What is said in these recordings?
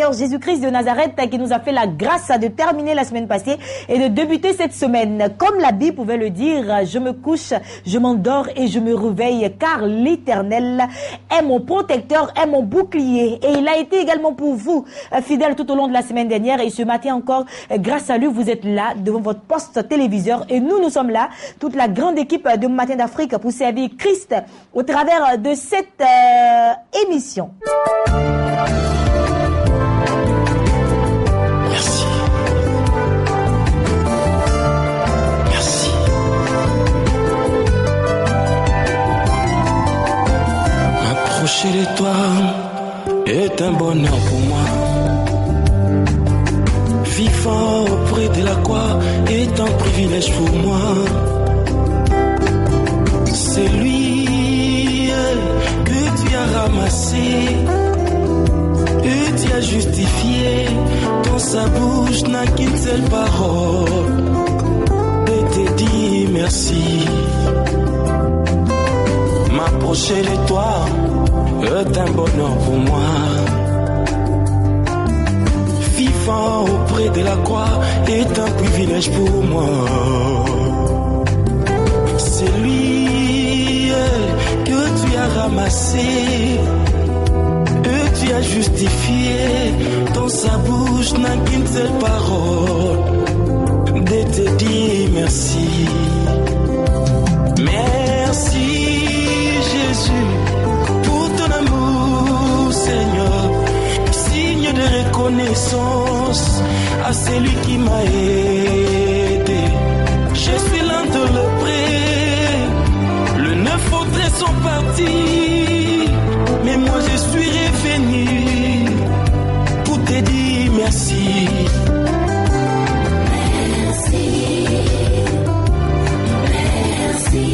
Seigneur Jésus-Christ de Nazareth qui nous a fait la grâce de terminer la semaine passée et de débuter cette semaine. Comme la Bible pouvait le dire, je me couche, je m'endors et je me réveille car l'Éternel est mon protecteur, est mon bouclier. Et il a été également pour vous fidèle tout au long de la semaine dernière et ce matin encore, grâce à lui, vous êtes là devant votre poste téléviseur et nous sommes là, toute la grande équipe de Matin d'Afrique pour servir Christ au travers de cette émission. Merci. Merci. M'approcher de toi est un bonheur pour moi. Vivant auprès de la croix est un privilège pour moi. C'est lui que tu as ramassé et tu as justifié. Dans sa bouche n'a qu'une seule parole et te dit merci. M'approcher de toi est un bonheur pour moi. Vivant auprès de la croix est un privilège pour moi. C'est lui que tu as ramassé et tu as justifié. Dans sa bouche n'a qu'une seule parole de te dire merci. Merci Jésus pour ton amour Seigneur. Signe de reconnaissance à celui qui m'a aidé. Je suis l'un de le près. Le 9 autres sont partis, mais moi je suis revenu pour te dire merci. Merci. Merci.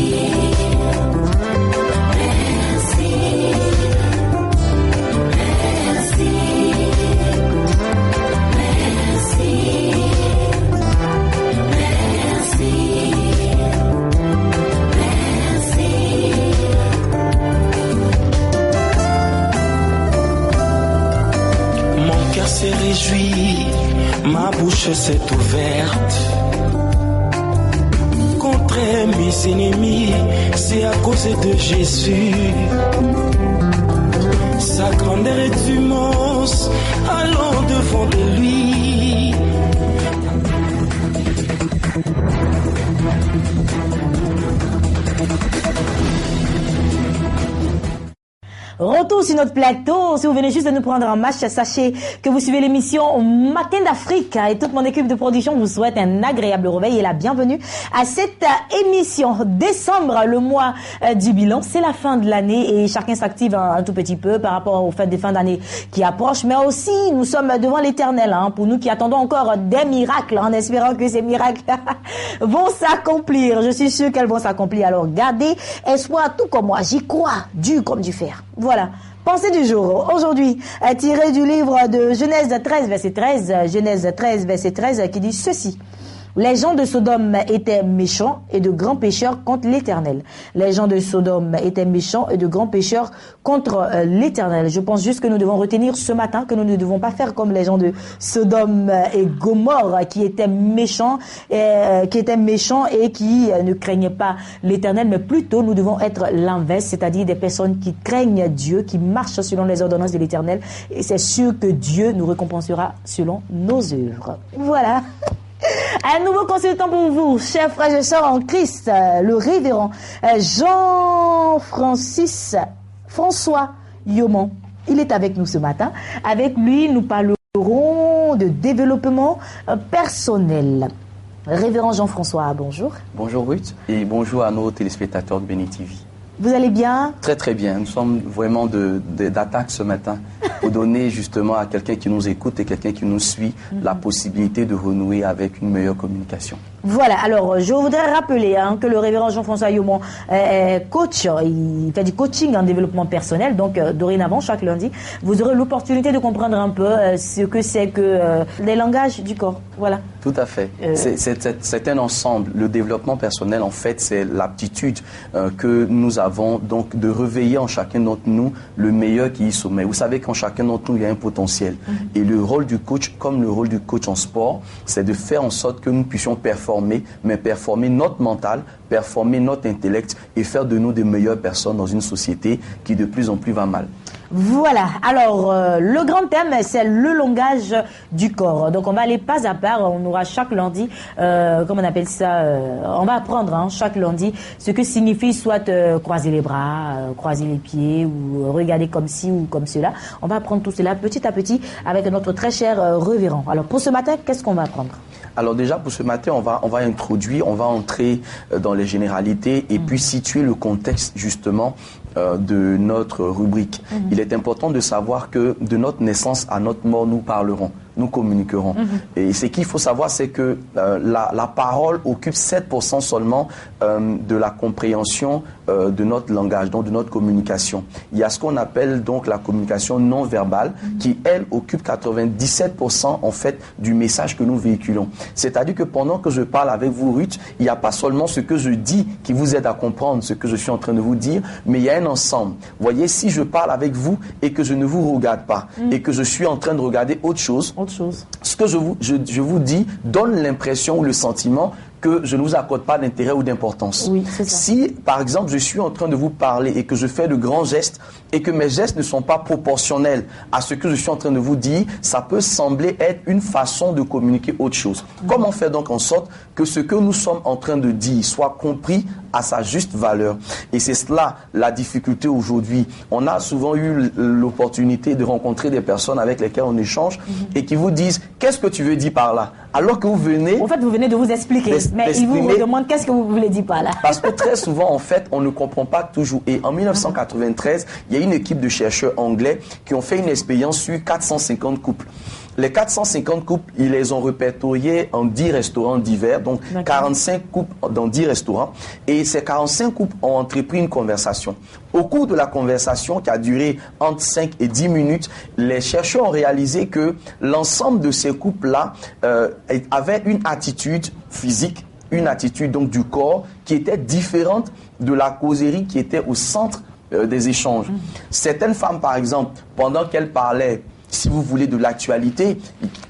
S'est réjoui, ma bouche s'est ouverte. Contre mes ennemis, c'est à cause de Jésus. Sa grandeur est immense, allons devant de lui. Retour sur notre plateau. Si vous venez juste de nous prendre en marche, sachez que vous suivez l'émission Matin d'Afrique et toute mon équipe de production vous souhaite un agréable réveil et la bienvenue à cette émission. Décembre, le mois du bilan, c'est la fin de l'année et chacun s'active un tout petit peu par rapport aux fêtes de fin d'année qui approchent. Mais aussi, nous sommes devant l'Éternel pour nous qui attendons encore des miracles en espérant que ces miracles vont s'accomplir. Je suis sûr qu'elles vont s'accomplir. Alors, gardez espoir tout comme moi. J'y crois, dur comme du fer. Voilà. Pensée du jour. Aujourd'hui, tiré du livre de Genèse 13, verset 13. Genèse 13, verset 13, qui dit ceci. Les gens de Sodome étaient méchants et de grands pécheurs contre l'Éternel. Les gens de Sodome étaient méchants et de grands pécheurs contre l'Éternel. Je pense juste que nous devons retenir ce matin que nous ne devons pas faire comme les gens de Sodome et Gomorrhe qui étaient méchants et qui ne craignaient pas l'Éternel, mais plutôt nous devons être l'inverse, c'est-à-dire des personnes qui craignent Dieu, qui marchent selon les ordonnances de l'Éternel. Et c'est sûr que Dieu nous récompensera selon nos œuvres. Voilà. Un nouveau consultant pour vous, chers frères et sœurs en Christ, le révérend Jean-François Yomon. Il est avec nous ce matin. Avec lui, nous parlerons de développement personnel. Révérend Jean-François, bonjour. Bonjour Ruth et bonjour à nos téléspectateurs de Béni TV. Vous allez bien? Très très bien. Nous sommes vraiment d'attaque ce matin pour donner justement à quelqu'un qui nous écoute et quelqu'un qui nous suit la possibilité de renouer avec une meilleure communication. Voilà, alors je voudrais rappeler que le révérend Jean-François Yomon est coach, il fait du coaching en développement personnel, donc dorénavant, chaque lundi, vous aurez l'opportunité de comprendre un peu ce que c'est que les langages du corps. Voilà. Tout à fait. C'est un ensemble. Le développement personnel, en fait, c'est l'aptitude que nous avons donc de réveiller en chacun d'entre nous le meilleur qui y sommeille. Vous savez qu'en chacun d'entre nous, il y a un potentiel. Et le rôle du coach, comme le rôle du coach en sport, c'est de faire en sorte que nous puissions performer, mais performer notre mental, performer notre intellect et faire de nous des meilleures personnes dans une société qui de plus en plus va mal. Voilà, alors le grand thème c'est le langage du corps. Donc on va aller pas à pas, on aura chaque lundi, comment on appelle ça, on va apprendre chaque lundi ce que signifie soit croiser les bras, croiser les pieds ou regarder comme ci ou comme cela. On va apprendre tout cela petit à petit avec notre très cher révérend. Alors pour ce matin, qu'est-ce qu'on va apprendre ? Alors déjà pour ce matin, on va introduire, on va entrer dans les généralités et puis situer le contexte justement de notre rubrique. Il est important de savoir que de notre naissance à notre mort, nous parlerons, nous communiquerons. Et ce qu'il faut savoir, c'est que la parole occupe 7% seulement de la compréhension de notre langage, donc de notre communication. Il y a ce qu'on appelle donc la communication non verbale qui, elle, occupe 97% en fait du message que nous véhiculons. C'est-à-dire que pendant que je parle avec vous, Ruth, il n'y a pas seulement ce que je dis qui vous aide à comprendre ce que je suis en train de vous dire, mais il y a un ensemble. Vous voyez, si je parle avec vous et que je ne vous regarde pas et que je suis en train de regarder autre chose, ce que je vous dis donne l'impression ou le sentiment que je ne vous accorde pas d'intérêt ou d'importance. Oui, c'est ça. Si, par exemple, je suis en train de vous parler et que je fais de grands gestes et que mes gestes ne sont pas proportionnels à ce que je suis en train de vous dire, ça peut sembler être une façon de communiquer autre chose. Comment faire donc en sorte que ce que nous sommes en train de dire soit compris à sa juste valeur? Et c'est cela la difficulté aujourd'hui. On a souvent eu l'opportunité de rencontrer des personnes avec lesquelles on échange et qui vous disent « Qu'est-ce que tu veux dire par là ?» Alors que vous venez... En fait, vous venez de vous expliquer, mais ils vous demandent qu'est-ce que vous voulez dire par là. Parce que très souvent, en fait, on ne comprend pas toujours. Et en 1993, il y a une équipe de chercheurs anglais qui ont fait une expérience sur 450 couples. Les 450 couples, ils les ont répertoriés en 10 restaurants divers, donc 45 couples dans 10 restaurants. Et ces 45 couples ont entrepris une conversation. Au cours de la conversation, qui a duré entre 5 et 10 minutes, les chercheurs ont réalisé que l'ensemble de ces couples-là avaient une attitude physique, une attitude donc du corps qui était différente de la causerie qui était au centre des échanges. Certaines femmes, par exemple, pendant qu'elles parlaient, si vous voulez, de l'actualité,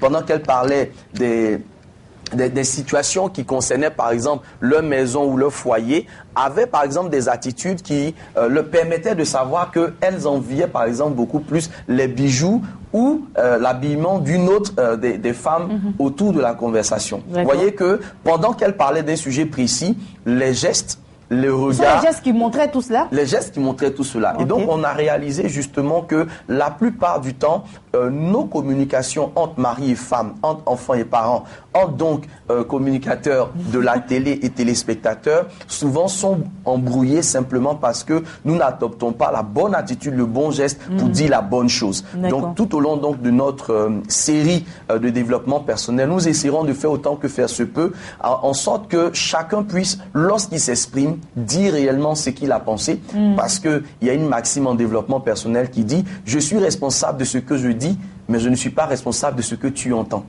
pendant qu'elles parlaient des situations qui concernaient, par exemple, leur maison ou leur foyer, avaient, par exemple, des attitudes qui leur permettaient de savoir qu'elles enviaient, par exemple, beaucoup plus les bijoux ou l'habillement d'une autre des femmes autour de la conversation. Vous voyez que pendant qu'elles parlaient d'un sujet précis, les gestes, les regards... les gestes qui montraient tout cela? Les gestes qui montraient tout cela. Okay. Et donc, on a réalisé justement que la plupart du temps, nos communications entre mari et femme, entre enfants et parents, entre donc communicateurs de la télé et téléspectateurs, souvent sont embrouillés simplement parce que nous n'adoptons pas la bonne attitude, le bon geste pour dire la bonne chose. Donc, tout au long donc, de notre série de développement personnel, nous essaierons de faire autant que faire se peut, en sorte que chacun puisse, lorsqu'il s'exprime, dire réellement ce qu'il a pensé, parce qu'il y a une maxime en développement personnel qui dit « Je suis responsable de ce que je dis, mais je ne suis pas responsable de ce que tu entends. »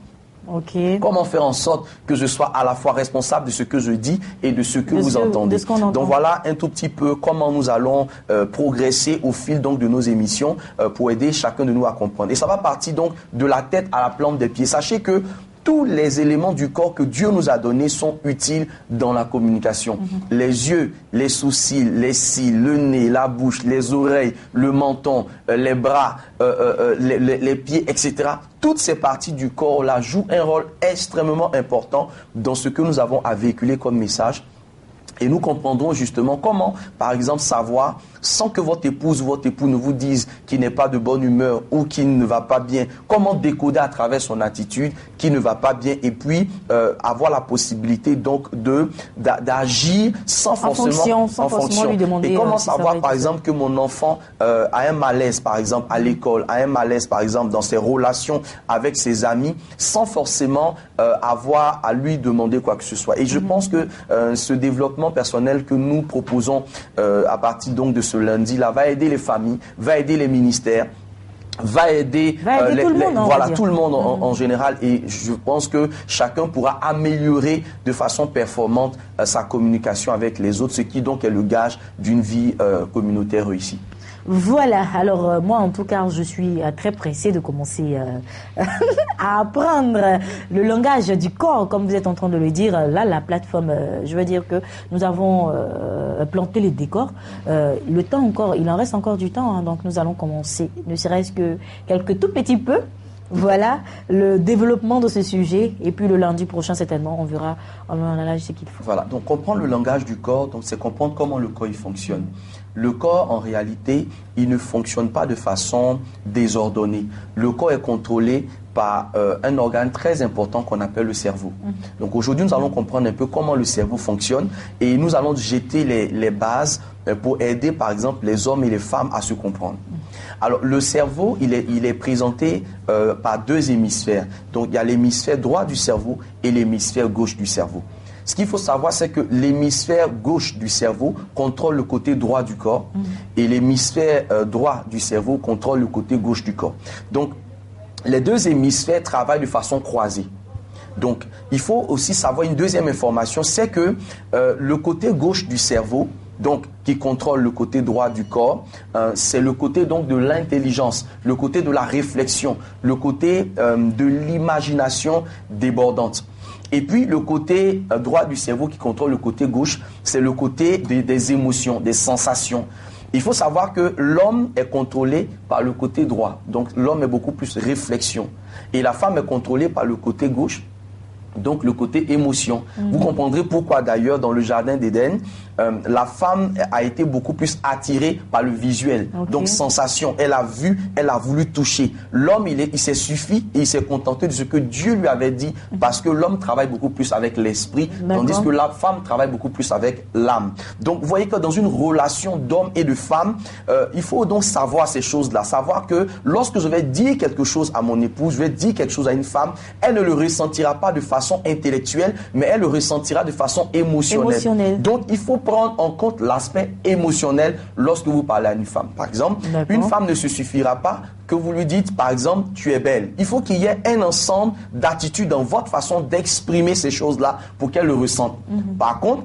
Comment faire en sorte que je sois à la fois responsable de ce que je dis et de ce que vous entendez. Donc voilà un tout petit peu comment nous allons progresser au fil donc de nos émissions pour aider chacun de nous à comprendre. Et ça va partir donc de la tête à la plante des pieds. Sachez que tous les éléments du corps que Dieu nous a donnés sont utiles dans la communication. Les yeux, les sourcils, les cils, le nez, la bouche, les oreilles, le menton, les bras, les pieds, etc. Toutes ces parties du corps-là jouent un rôle extrêmement important dans ce que nous avons à véhiculer comme message Et nous comprendrons justement comment, par exemple, savoir, sans que votre épouse ou votre époux ne vous dise qu'il n'est pas de bonne humeur ou qu'il ne va pas bien, comment décoder à travers son attitude qu'il ne va pas bien et puis avoir la possibilité donc d'agir sans forcément lui demander. Et comment savoir, par exemple, que mon enfant a un malaise, par exemple, à l'école, a un malaise, par exemple, dans ses relations avec ses amis, sans forcément avoir à lui demander quoi que ce soit. Et je pense que ce développement personnel que nous proposons à partir donc de ce lundi-là va aider les familles, va aider les ministères, va aider tout le monde en général, et je pense que chacun pourra améliorer de façon performante sa communication avec les autres, ce qui donc est le gage d'une vie communautaire réussie. Voilà, alors moi en tout cas je suis très pressée de commencer à apprendre le langage du corps, comme vous êtes en train de le dire. Là, la plateforme, je veux dire que nous avons planté les décors. Le temps encore, il en reste encore du temps, hein, donc nous allons commencer, ne serait-ce que quelques tout petits peu. Voilà le développement de ce sujet, et puis le lundi prochain certainement on verra en langage ce qu'il faut. Voilà, donc comprendre le langage du corps, donc c'est comprendre comment le corps il fonctionne. Le corps, en réalité, il ne fonctionne pas de façon désordonnée. Le corps est contrôlé par un organe très important qu'on appelle le cerveau. Donc aujourd'hui, nous allons comprendre un peu comment le cerveau fonctionne, et nous allons jeter les bases pour aider, par exemple, les hommes et les femmes à se comprendre. Alors, le cerveau, il est présenté par deux hémisphères. Donc, il y a l'hémisphère droit du cerveau et l'hémisphère gauche du cerveau. Ce qu'il faut savoir, c'est que l'hémisphère gauche du cerveau contrôle le côté droit du corps et l'hémisphère droit du cerveau contrôle le côté gauche du corps. Donc, les deux hémisphères travaillent de façon croisée. Donc, il faut aussi savoir une deuxième information, c'est que le côté gauche du cerveau, donc qui contrôle le côté droit du corps, c'est le côté donc de l'intelligence, le côté de la réflexion, le côté de l'imagination débordante. Et puis le côté droit du cerveau qui contrôle le côté gauche, c'est le côté des émotions, des sensations. Il faut savoir que l'homme est contrôlé par le côté droit, donc l'homme est beaucoup plus réflexion, et la femme est contrôlée par le côté gauche, donc le côté émotion. Vous comprendrez pourquoi d'ailleurs dans le jardin d'Éden, la femme a été beaucoup plus attirée par le visuel, donc sensation. Elle a vu, elle a voulu toucher. L'homme, il s'est suffi et il s'est contenté de ce que Dieu lui avait dit, parce que l'homme travaille beaucoup plus avec l'esprit, tandis que la femme travaille beaucoup plus avec l'âme. Donc vous voyez que dans une relation d'homme et de femme, il faut donc savoir ces choses-là, savoir que lorsque je vais dire quelque chose à mon épouse, je vais dire quelque chose à une femme, elle ne le ressentira pas de façon intellectuelle, mais elle le ressentira de façon émotionnelle. Donc il faut prendre en compte l'aspect émotionnel lorsque vous parlez à une femme. Par exemple, une femme ne se suffira pas que vous lui dites, par exemple, tu es belle. Il faut qu'il y ait un ensemble d'attitudes dans votre façon d'exprimer ces choses-là pour qu'elle le ressente. Par contre,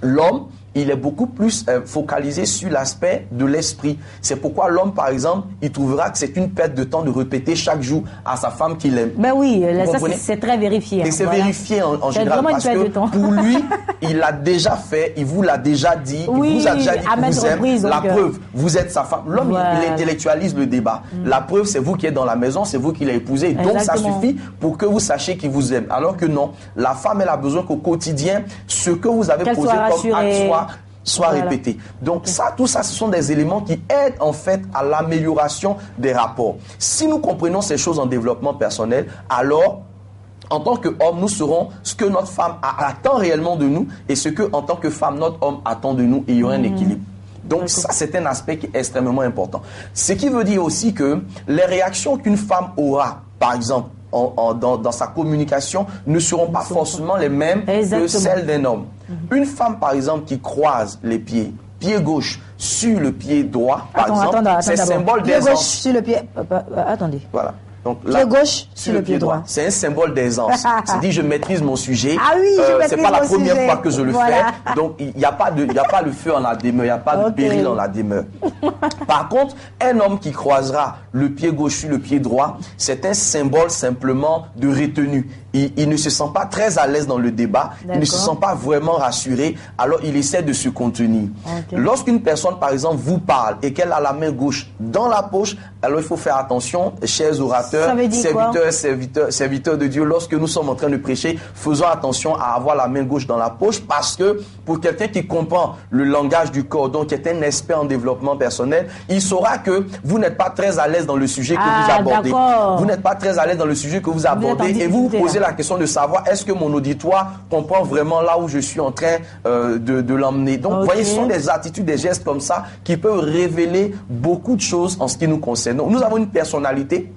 l'homme, il est beaucoup plus focalisé sur l'aspect de l'esprit. C'est pourquoi l'homme, par exemple, il trouvera que c'est une perte de temps de répéter chaque jour à sa femme qu'il aime. Ben oui, ça c'est très vérifié. Et c'est vérifié en général parce que pour lui, il l'a déjà fait, il vous l'a déjà dit, il vous a déjà dit qu'il vous aime. La preuve, vous êtes sa femme. L'homme, il intellectualise le débat. La preuve, c'est vous qui êtes dans la maison, c'est vous qui l'avez épousé. Donc ça suffit pour que vous sachiez qu'il vous aime. Alors que non, la femme, elle a besoin qu'au quotidien, ce que vous avez posé comme acte soit répété. Donc ça, tout ça, ce sont des éléments qui aident en fait à l'amélioration des rapports. Si nous comprenons ces choses en développement personnel, alors en tant qu'homme, nous serons ce que notre femme attend réellement de nous et ce que en tant que femme, notre homme attend de nous, et il y aura un équilibre. Donc ça, c'est un aspect qui est extrêmement important. Ce qui veut dire aussi que les réactions qu'une femme aura, par exemple, dans sa communication, ne seront pas forcément les mêmes que celles d'un homme. Une femme, par exemple, qui croise les pied gauche sur le pied droit, par exemple, c'est symbole d'aisance. Pied gauche sur le pied... attendez. Voilà. Donc là, pied gauche sur le pied droit. C'est un symbole d'aisance. C'est dit, je maîtrise mon sujet. Ah oui, c'est pas la première fois que je le fais. Donc, il n'y a pas le feu en la demeure. Il n'y a pas de péril en la demeure. Par contre, un homme qui croisera le pied gauche sur le pied droit, c'est un symbole simplement de retenue. il ne se sent pas très à l'aise dans le débat, il ne se sent pas vraiment rassuré, alors il essaie de se contenir. Lorsqu'une personne, par exemple, vous parle et qu'elle a la main gauche dans la poche, alors il faut faire attention, chers orateurs, serviteurs de Dieu, lorsque nous sommes en train de prêcher, faisons attention à avoir la main gauche dans la poche, parce que pour quelqu'un qui comprend le langage du corps, donc qui est un expert en développement personnel, il saura que vous n'êtes pas très à l'aise dans le sujet que vous abordez. Vous n'êtes pas très à l'aise dans le sujet que vous abordez et vous vous posez la question de savoir est-ce que mon auditoire comprend vraiment là où je suis en train de l'emmener. Donc, vous voyez, ce sont des attitudes, des gestes comme ça qui peuvent révéler beaucoup de choses en ce qui nous concerne. Donc, nous avons une personnalité.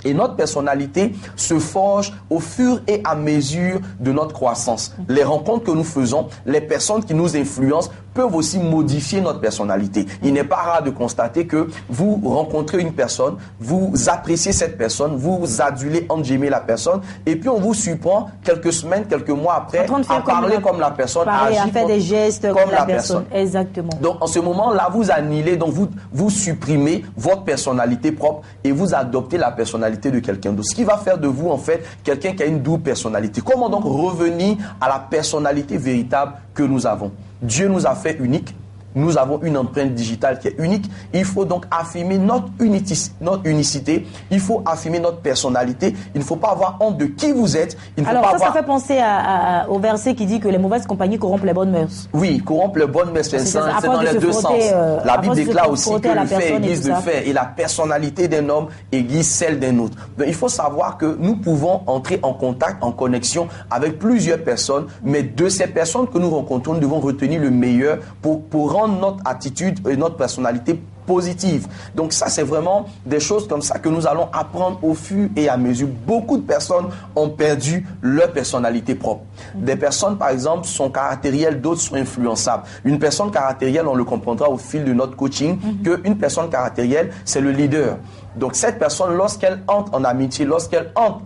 Et notre personnalité se forge au fur et à mesure de notre croissance. Les rencontres que nous faisons, les personnes qui nous influencent peuvent aussi modifier notre personnalité. Il n'est pas rare de constater que vous rencontrez une personne, vous appréciez cette personne, vous adulez, entre guillemets, la personne, et puis on vous surprend quelques semaines, quelques mois après à parler comme la personne, à agir, à faire des gestes comme la personne. Exactement. Donc en ce moment-là, vous annihilez, donc vous supprimez votre personnalité propre et vous adoptez la personnalité de quelqu'un d'autre. Ce qui va faire de vous, en fait, quelqu'un qui a une double personnalité. Comment donc revenir à la personnalité véritable que nous avons? Dieu nous a fait uniques. Nous avons une empreinte digitale qui est unique. Il faut donc affirmer notre unicité. Il faut affirmer notre personnalité. Il ne faut pas avoir honte de qui vous êtes. Ça fait penser au verset qui dit que les mauvaises compagnies corrompent les bonnes mœurs. Oui, corrompent les bonnes mœurs. C'est dans les deux sens. La Bible déclare aussi que le fait aiguise le fait et la personnalité d'un homme aiguise celle d'un autre. Donc, il faut savoir que nous pouvons entrer en contact, en connexion avec plusieurs personnes, mais de ces personnes que nous rencontrons, nous devons retenir le meilleur pour rendre notre attitude et notre personnalité positive. Donc ça, c'est vraiment des choses comme ça que nous allons apprendre au fur et à mesure. Beaucoup de personnes ont perdu leur personnalité propre. Des personnes, par exemple, sont caractérielles, d'autres sont influençables. Une personne caractérielle, on le comprendra au fil de notre coaching, qu'une personne caractérielle, c'est le leader. Donc cette personne, lorsqu'elle entre en amitié, lorsqu'elle entre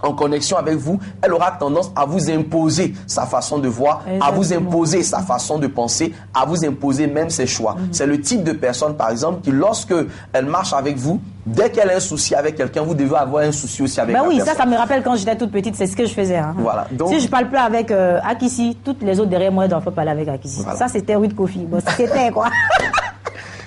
en connexion avec vous, elle aura tendance à vous imposer sa façon de voir, à vous imposer sa façon de penser, à vous imposer même ses choix. C'est le type de personne, par exemple, qui lorsque elle marche avec vous, dès qu'elle a un souci avec quelqu'un, vous devez avoir un souci aussi avec la personne. Ça me rappelle quand j'étais toute petite, c'est ce que je faisais. Hein. Voilà. Donc, si je ne parle plus avec Akissi, toutes les autres derrière moi doivent pas parler avec Akissi. Voilà. Ça, c'était Ruth Kofi. Bon, c'était quoi.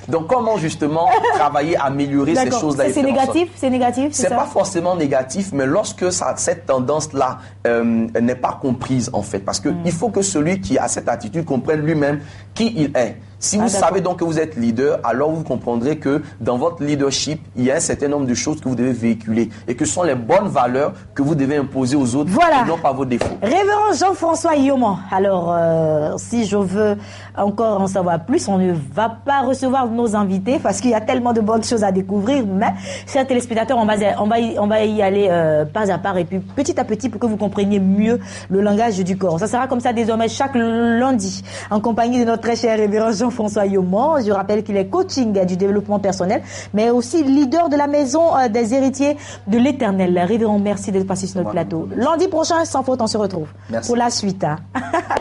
Donc, comment justement travailler, améliorer ces choses-là? C'est négatif, c'est négatif. C'est pas forcément négatif, mais lorsque cette tendance-là n'est pas comprise en fait, parce que il faut que celui qui a cette attitude comprenne lui-même qui il est. Si vous savez donc que vous êtes leader, alors vous comprendrez que dans votre leadership, il y a un certain nombre de choses que vous devez véhiculer et que ce sont les bonnes valeurs que vous devez imposer aux autres et non pas vos défauts. Révérend Jean-François Yoman. Alors, si je veux encore en savoir plus, on ne va pas recevoir nos invités parce qu'il y a tellement de bonnes choses à découvrir. Mais, chers téléspectateurs, on va y aller pas à pas et puis petit à petit pour que vous compreniez mieux le langage du corps. Ça sera comme ça désormais chaque lundi en compagnie de notre très cher révérend Jean-François Yoman. Je rappelle qu'il est coaching du développement personnel, mais aussi leader de la maison des héritiers de l'Éternel. Révérend, merci d'être passé sur notre plateau. Lundi prochain, sans faute, on se retrouve pour la suite. Hein.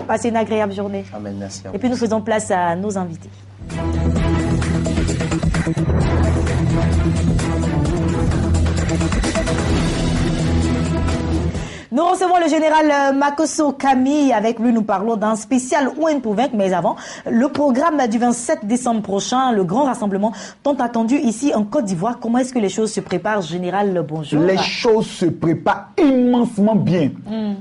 Passez une agréable journée. Amen, merci. Et puis nous faisons place à nos invités. Nous recevons le général Makosso Camille. Avec lui, nous parlons d'un spécial Ouen pour vaincre. Mais avant, le programme du 27 décembre prochain, le grand rassemblement tant attendu ici en Côte d'Ivoire. Comment est-ce que les choses se préparent, général? Bonjour. Les choses se préparent immensement bien.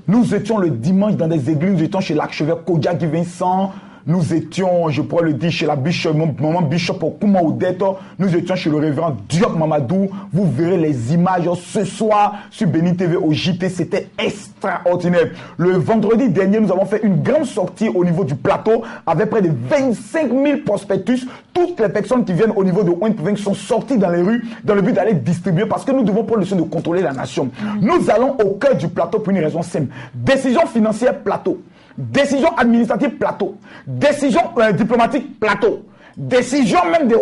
Nous étions le dimanche dans des églises. Nous étions chez l'archevêque Kodja Guy Vincent. Nous étions, je pourrais le dire, chez la bishop, maman bishop au Kouma Oudeto. Nous étions chez le révérend Diop Mamadou. Vous verrez les images ce soir sur Béni TV au JT. C'était extraordinaire. Le vendredi dernier, nous avons fait une grande sortie au niveau du plateau avec près de 25 000 prospectus. Toutes les personnes qui viennent au niveau de Ouen sont sorties dans les rues dans le but d'aller distribuer parce que nous devons prendre le soin de contrôler la nation. Nous allons au cœur du plateau pour une raison simple. Décision financière, plateau. Décision administrative, plateau. Décision diplomatique, plateau. Décision même de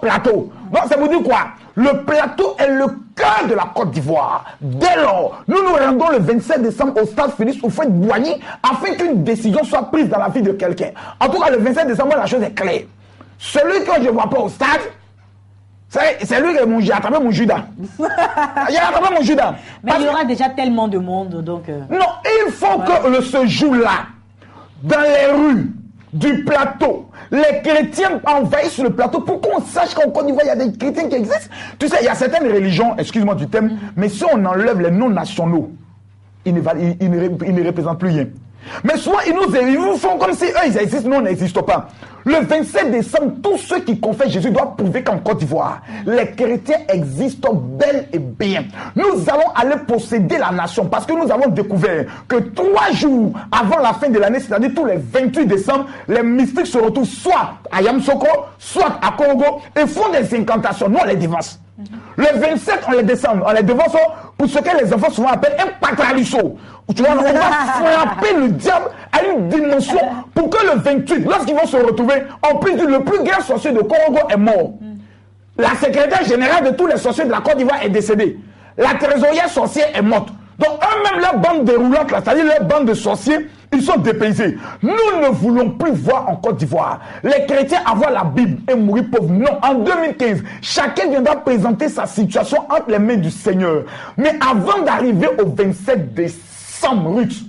plateau. Donc ça vous dit quoi? Le plateau est le cœur de la Côte d'Ivoire. Dès lors, nous nous rendons le 27 décembre au stade Félix Houphouët-Boigny afin qu'une décision soit prise dans la vie de quelqu'un. En tout cas, le 27 décembre, la chose est claire. Celui que je ne vois pas au stade, C'est lui qui a attrapé mon Judas. Il a attrapé mon Judas. Mais il y aura déjà tellement de monde, donc... Non, il faut que ce jour-là, dans les rues du plateau, les chrétiens envahissent le plateau pour qu'on sache qu'en Côte d'Ivoire, il y a des chrétiens qui existent. Tu sais, il y a certaines religions, excuse-moi du thème, mais si on enlève les non-nationaux, ils ne représentent plus rien. Mais souvent, ils nous font comme si eux, ils existent, nous, on n'existe pas. Le 27 décembre, tous ceux qui confessent Jésus doivent prouver qu'en Côte d'Ivoire, les chrétiens existent bel et bien. Nous allons aller posséder la nation parce que nous avons découvert que 3 jours avant la fin de l'année, c'est-à-dire tous les 28 décembre, les mystiques se retrouvent soit à Yamsoko, soit à Congo et font des incantations. Nous, on les dévance. Le 27, on les descend, on les devance pour ce que les enfants souvent appellent un patralusso. Tu vois, on va frapper le diable à une dimension pour que le 28, lorsqu'ils vont se retrouver, on puisse dire le plus grand sorcier de Congo est mort. La secrétaire générale de tous les sorciers de la Côte d'Ivoire est décédée. La trésorière sorcière est morte. Donc eux-mêmes, leur bande déroulante, c'est-à-dire leur bande de sorciers, ils sont dépaysés. Nous ne voulons plus voir en Côte d'Ivoire les chrétiens avoir la Bible et mourir pauvres. Non, en 2015, chacun viendra présenter sa situation entre les mains du Seigneur. Mais avant d'arriver au 27 décembre, Ruth,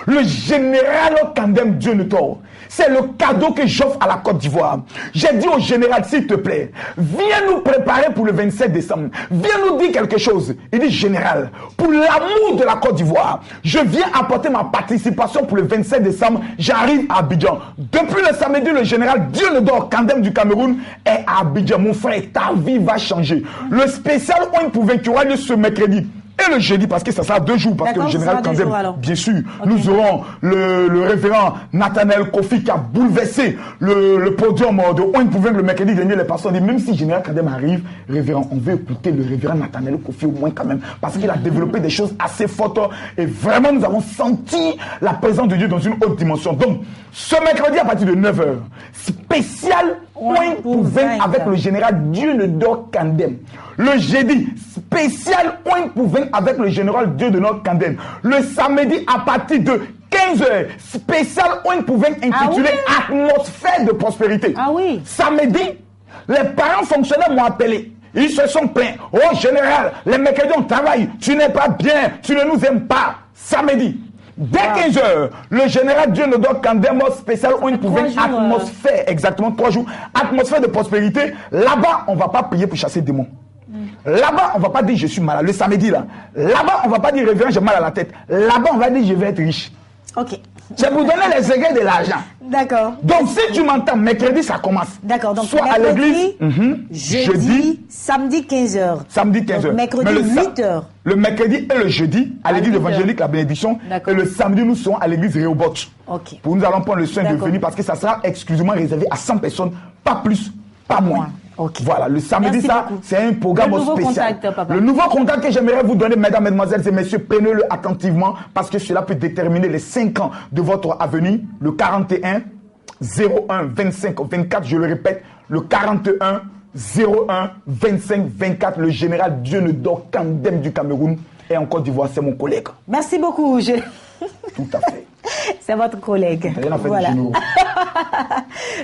le général Kandem Dieu ne tord, c'est le cadeau que j'offre à la Côte d'Ivoire. J'ai dit au général, s'il te plaît, viens nous préparer pour le 27 décembre. Viens nous dire quelque chose. Il dit, général, pour l'amour de la Côte d'Ivoire, je viens apporter ma participation pour le 27 décembre. J'arrive à Abidjan. Depuis le samedi, le général Dieu ne dort, Kandem du Cameroun, est à Abidjan. Mon frère, ta vie va changer. Le spécial Oin pour qui aura lieu ce mercredi. Et le jeudi, parce que ça sera 2 jours, parce que le général Kandem, bien sûr, nous aurons le révérend Nathanaël Kofi qui a bouleversé le podium de Oin pour le mercredi dernier. Les pasteurs disent, même si le général Kandem arrive, révérend, on veut écouter le révérend Nathanaël Kofi au moins quand même, parce qu'il a développé des choses assez fortes et vraiment nous avons senti la présence de Dieu dans une haute dimension. Donc, ce mercredi à partir de 9h, spécial Oin pour avec le général Dieu ne dort Kandem. Le jeudi, spécial Oin pour avec le général Dieu de notre Kandem. Le samedi à partir de 15h, spécial Oin pour intitulé Atmosphère de prospérité. Ah oui. Samedi, les parents fonctionnaires m'ont appelé. Ils se sont plaints. Oh général, les mercredis on travaille. Tu n'es pas bien, tu ne nous aimes pas. Samedi. Dès 15h, le général Dieu ne dort Kandem spécial Oin pour atmosphère, exactement 3 jours. Atmosphère de prospérité. Là-bas, on ne va pas prier pour chasser des démons. Là-bas, on ne va pas dire je suis malade. Le samedi, là. Là-bas, on ne va pas dire révérend, j'ai mal à la tête. Là-bas, on va dire je vais être riche. Ok. C'est pour donner les secrets de l'argent. D'accord. Donc, si tu m'entends, mercredi, ça commence. D'accord. Donc, soit à l'église, jeudi, samedi 15h. Samedi 15h. Donc, mercredi 8h. Le mercredi et le jeudi, à l'église évangélique, la bénédiction. Et le samedi, nous serons à l'église Rehoboth. Ok. Pour nous allons prendre le soin de venir parce que ça sera exclusivement réservé à 100 personnes, pas plus, pas moins. Okay. Voilà, le samedi, ça, c'est un programme spécial. Papa. Le nouveau contact que j'aimerais vous donner, mesdames, mesdemoiselles et messieurs, prenez-le attentivement parce que cela peut déterminer les 5 ans de votre avenir. Le 41 01 25 24, je le répète, le 41 01 25 24, le général Dieu ne dort Kandem du Cameroun et en Côte d'Ivoire, c'est mon collègue. Merci beaucoup. Tout à fait. C'est votre collègue. Voilà.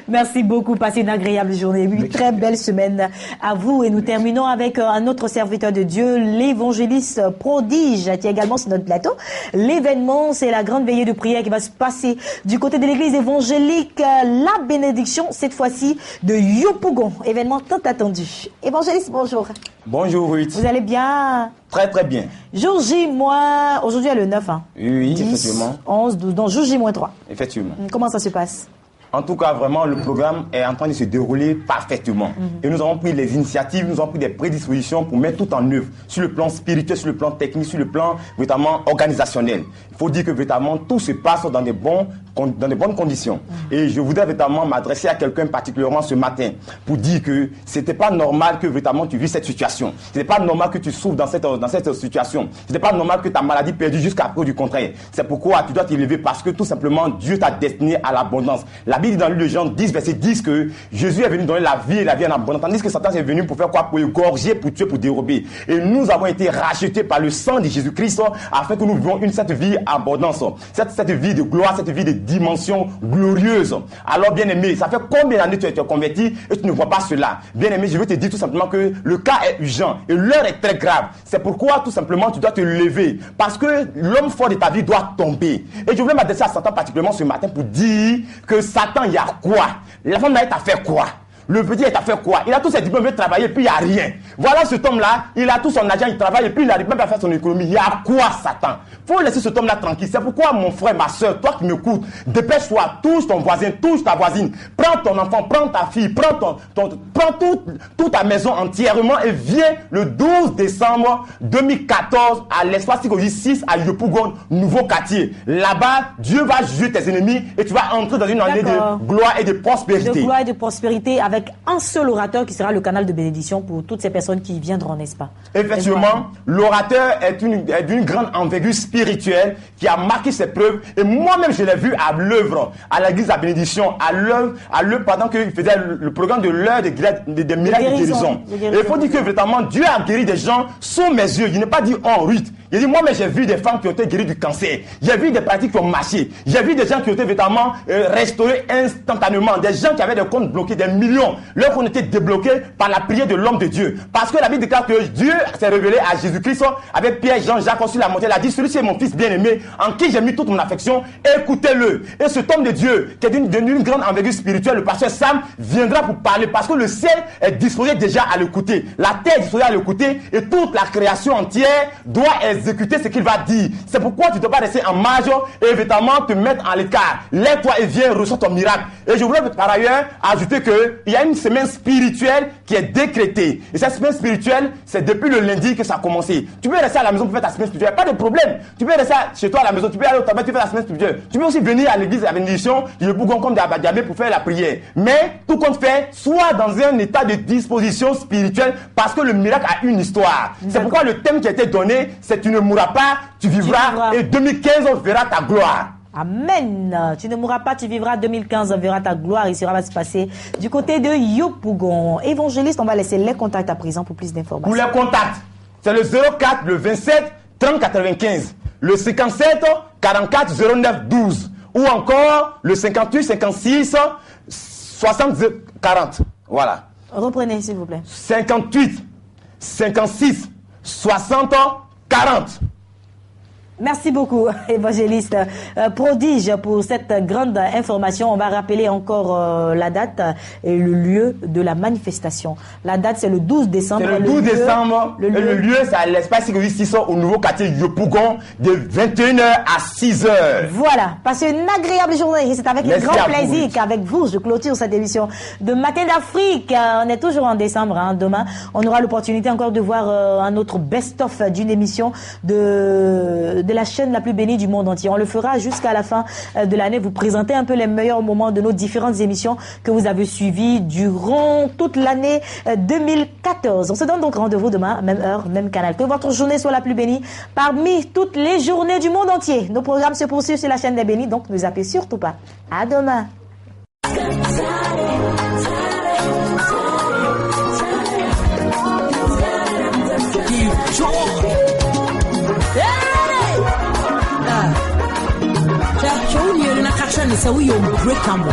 Merci beaucoup. Passez une agréable journée. Une très belle semaine à vous. Et nous terminons avec un autre serviteur de Dieu, l'évangéliste prodige, qui est également sur notre plateau. L'événement, c'est la grande veillée de prière qui va se passer du côté de l'église évangélique. La bénédiction, cette fois-ci, de Yopougon. Événement tant attendu. Évangéliste, bonjour. Bonjour, Ruth. Vous allez bien? Très, très bien. Jour J, moi, aujourd'hui, le 9. Hein. Oui, 10, effectivement. 11, 12, donc jour J-3. Effectivement. Comment ça se passe? En tout cas, vraiment, le programme est en train de se dérouler parfaitement. Et nous avons pris les initiatives, nous avons pris des prédispositions pour mettre tout en œuvre, sur le plan spirituel, sur le plan technique, sur le plan véritablement organisationnel. Il faut dire que véritablement tout se passe dans des bonnes conditions. Et je voudrais véritablement m'adresser à quelqu'un particulièrement ce matin pour dire que c'était pas normal que véritablement tu vis cette situation. C'était pas normal que tu souffres dans cette situation. C'était pas normal que ta maladie perdue jusqu'à preuve du contraire. C'est pourquoi tu dois t'élever parce que tout simplement Dieu t'a destiné à l'abondance. La Bible dit dans le livre de Jean 10, verset 10 que Jésus est venu donner la vie et la vie en abondance. Tandis que Satan est venu pour faire quoi? Pour égorger, pour tuer, pour dérober. Et nous avons été rachetés par le sang de Jésus-Christ afin que nous vivions cette vie en abondance. Cette vie de gloire, cette vie de dimension glorieuse. Alors, bien-aimé, ça fait combien d'années tu es converti et tu ne vois pas cela? Bien-aimé, je veux te dire tout simplement que le cas est urgent et l'heure est très grave. C'est pourquoi, tout simplement, tu dois te lever. Parce que l'homme fort de ta vie doit tomber. Et je voulais m'adresser à Satan particulièrement ce matin pour dire que Satan, il y a quoi? La femme d'Aïe t'a fait quoi? Le petit est à faire quoi? Il a tous ses diplômes, il veut travailler et puis il n'y a rien. Voilà cet homme-là, il a tout son argent, il travaille et puis il n'arrive même pas à faire son économie. Il y a quoi, Satan? Il faut laisser cet homme-là tranquille. C'est pourquoi, mon frère, ma soeur, toi qui m'écoutes, dépêche-toi, touche ton voisin, touche ta voisine, prends ton enfant, prends ta fille, prends toute ta maison entièrement et viens le 12 décembre 2014 à l'espace 6 à Yopougon, nouveau quartier. Là-bas, Dieu va juger tes ennemis et tu vas entrer dans une année de gloire et de prospérité. De gloire et de prospérité avec un seul orateur qui sera le canal de bénédiction pour toutes ces personnes qui viendront, n'est-ce pas? Effectivement, l'orateur est d'une grande envergure spirituelle qui a marqué ses preuves et moi-même je l'ai vu à l'œuvre, à l'église à bénédiction, à l'œuvre pendant qu'il faisait le programme de l'heure des miracles de guérison. Et il faut dire que vraiment Dieu a guéri des gens sous mes yeux. Il n'est pas dit en rite. Il dit, moi-même, j'ai vu des femmes qui ont été guéries du cancer. J'ai vu des pratiques qui ont marché. J'ai vu des gens qui ont été véritablement restaurés instantanément. Des gens qui avaient des comptes bloqués, des millions. Leurs comptes étaient débloqués par la prière de l'homme de Dieu. Parce que la Bible déclare que Dieu s'est révélé à Jésus-Christ avec Pierre, Jean, Jacques sur la montagne. Il a dit, celui-ci est mon fils bien-aimé, en qui j'ai mis toute mon affection. Écoutez-le. Et cet homme de Dieu, qui est d'une grande envergure spirituelle, le pasteur Sam, viendra pour parler. Parce que le ciel est disposé déjà à l'écouter. La terre est disposée à l'écouter. Et toute la création entière doit exécuter ce qu'il va dire. C'est pourquoi tu ne dois pas rester en marge et évidemment te mettre en l'écart. Lève-toi et viens, reçois ton miracle. Et je voulais par ailleurs ajouter qu'il y a une semaine spirituelle qui est décrétée. Et cette semaine spirituelle, c'est depuis le lundi que ça a commencé. Tu peux rester à la maison pour faire ta semaine spirituelle, pas de problème. Tu peux rester chez toi à la maison, tu peux aller au tabac, tu fais la semaine spirituelle. Tu peux aussi venir à l'église à bénédiction, le bougon comme des Abadiabé pour faire la prière. Mais tout compte fait, sois dans un état de disposition spirituelle parce que le miracle a une histoire. C'est pourquoi le thème qui a été donné, c'est tu ne mourras pas, tu vivras. Et 2015, on verra ta gloire. Amen. Tu ne mourras pas, tu vivras. 2015, on verra ta gloire. Il va se passer du côté de Yopougon. Évangéliste, on va laisser les contacts à présent pour plus d'informations. Pour les contacts, c'est le 04, le 27, 30 95, le 57, 44, 09, 12, ou encore le 58, 56, 60, 40. Voilà. Reprenez, s'il vous plaît. 58, 56, 60, 40. Merci beaucoup, évangéliste prodige, pour cette grande information. On va rappeler encore la date et le lieu de la manifestation. La date, c'est le 12 décembre. C'est le 12 décembre. Et le lieu, c'est à l'espace sécurité 6 au nouveau quartier Yopougon de 21h à 6h. Voilà. Passez une agréable journée. C'est avec un grand plaisir qu'avec vous, je clôture cette émission de Matin d'Afrique. On est toujours en décembre. Demain, on aura l'opportunité encore de voir un autre best-of d'une émission de la chaîne la plus bénie du monde entier. On le fera jusqu'à la fin de l'année, vous présenter un peu les meilleurs moments de nos différentes émissions que vous avez suivies durant toute l'année 2014. On se donne donc rendez-vous demain, même heure, même canal. Que votre journée soit la plus bénie parmi toutes les journées du monde entier. Nos programmes se poursuivent sur la chaîne des bénis, donc ne zappez surtout pas. À demain. So we unbreakable.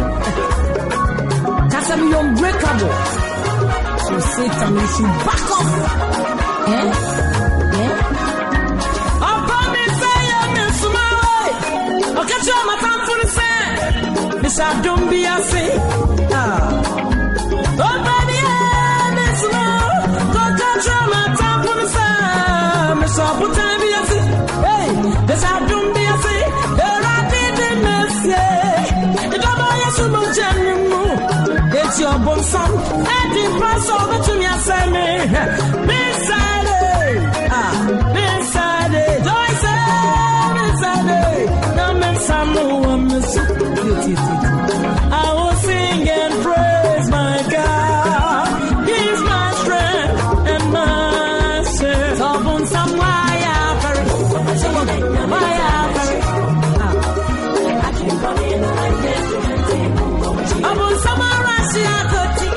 Cause we unbreakable. So Satan, you should back off. Eh? Yeah? Upon me say, Miss Molly. Okay, show my time for the same. Miss don't be a say. Oh, baby, Miss Molly. Okay, show my time for the same. Miss put time be a say. Hey, Miss don't be a say. It's your bon son, and the pass over to me, I say me. Beside it, Joyce, beside it. Now, make some more, I will sing and praise my God. He's my strength and my strength. So, bon son, why I Abun Samara, she a good thing.